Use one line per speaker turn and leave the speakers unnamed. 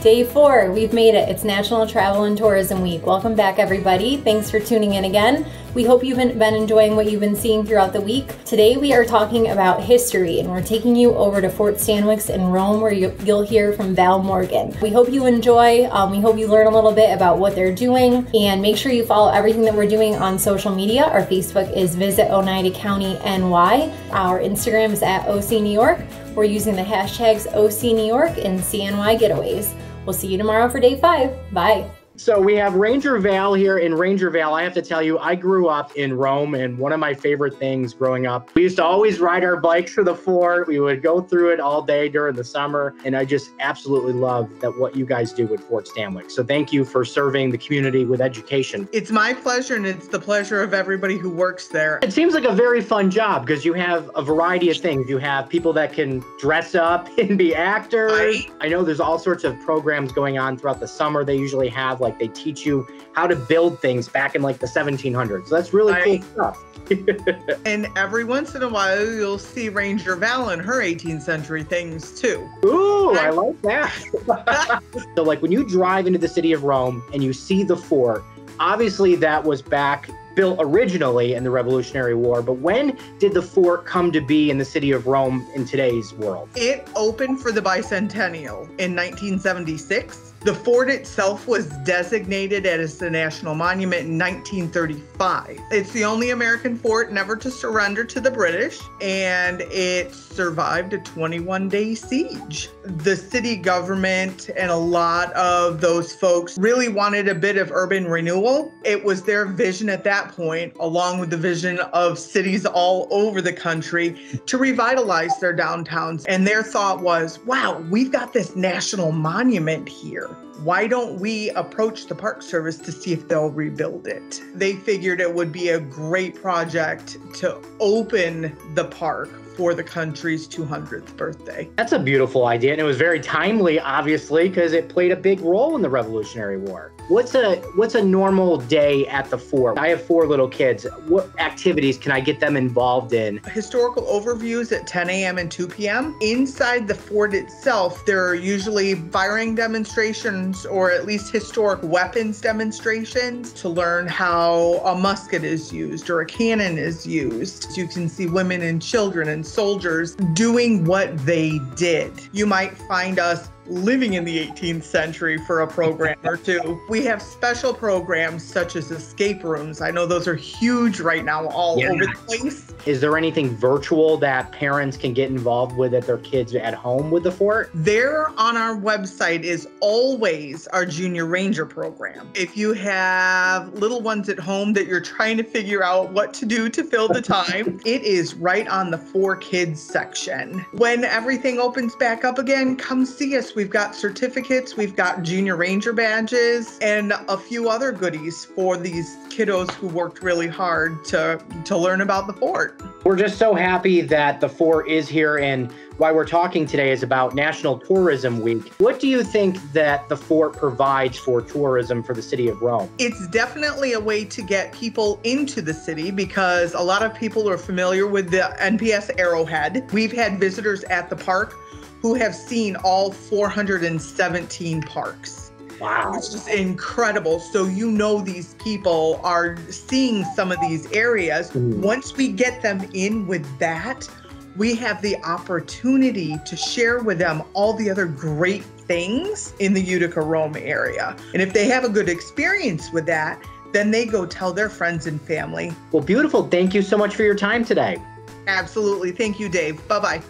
Day 4, we've made it. It's National Travel and Tourism Week. Welcome back, everybody. Thanks for tuning in again. We hope you've been enjoying what you've been seeing throughout the week. Today we are talking about history, and we're taking you over to Fort Stanwix in Rome, where you'll hear from Val Morgan. We hope you enjoy. We hope you learn a little bit about what they're doing, and make sure you follow everything that we're doing on social media. Our Facebook is Visit Oneida County NY. Our Instagram is at OC New York. We're using the hashtags OC New York and CNY Getaways. We'll see you tomorrow for day 5. Bye.
So we have Ranger Val here. In Ranger Val, I have to tell you, I grew up in Rome, and one of my favorite things growing up, we used to always ride our bikes to the fort. We would go through it all day during the summer, and I just absolutely love that what you guys do with Fort Stanwix. So thank you for serving the community with education.
It's my pleasure, and it's the pleasure of everybody who works there.
It seems like a very fun job because you have a variety of things. You have people that can dress up and be actors.
Right.
I know there's all sorts of programs going on throughout the summer. They usually have, like, they teach you how to build things back in like the 1700s. So that's really cool stuff.
And every once in a while, you'll see Ranger Val and her 18th century things too.
Ooh, I like that. So like when you drive into the city of Rome and you see the fort, obviously that was built originally in the Revolutionary War, but when did the fort come to be in the city of Rome in today's world?
It opened for the bicentennial in 1976. The fort itself was designated as a national monument in 1935. It's the only American fort never to surrender to the British, and it survived a 21-day siege. The city government and a lot of those folks really wanted a bit of urban renewal. It was their vision at that point, along with the vision of cities all over the country, to revitalize their downtowns. And their thought was, wow, we've got this national monument here. Why don't we approach the Park Service to see if they'll rebuild it? They figured it would be a great project to open the park for the country's 200th birthday.
That's a beautiful idea, and it was very timely, obviously, because it played a big role in the Revolutionary War. What's a normal day at the fort? I have 4 little kids. What activities can I get them involved in?
Historical overviews at 10 a.m. and 2 p.m. Inside the fort itself, there are usually firing demonstrations or at least historic weapons demonstrations to learn how a musket is used or a cannon is used. You can see women and children and soldiers doing what they did. You might find us living in the 18th century for a program or two. We have special programs such as escape rooms. I know those are huge right now all over the place.
Is there anything virtual that parents can get involved with at their kids at home with the fort?
There on our website is always our Junior Ranger program. If you have little ones at home that you're trying to figure out what to do to fill the time, it is right on the For Kids section. When everything opens back up again, come see us. We've got certificates, we've got Junior Ranger badges, and a few other goodies for these kiddos who worked really hard to learn about the fort.
We're just so happy that the fort is here, and why we're talking today is about National Tourism Week. What do you think that the fort provides for tourism for the city of Rome?
It's definitely a way to get people into the city because a lot of people are familiar with the NPS Arrowhead. We've had visitors at the park who have seen all 417 parks.
Wow.
Which is incredible. So you know these people are seeing some of these areas. Once we get them in with that, we have the opportunity to share with them all the other great things in the Utica Rome area. And if they have a good experience with that, then they go tell their friends and family.
Well, beautiful. Thank you so much for your time today.
Absolutely. Thank you, Dave. Bye-bye.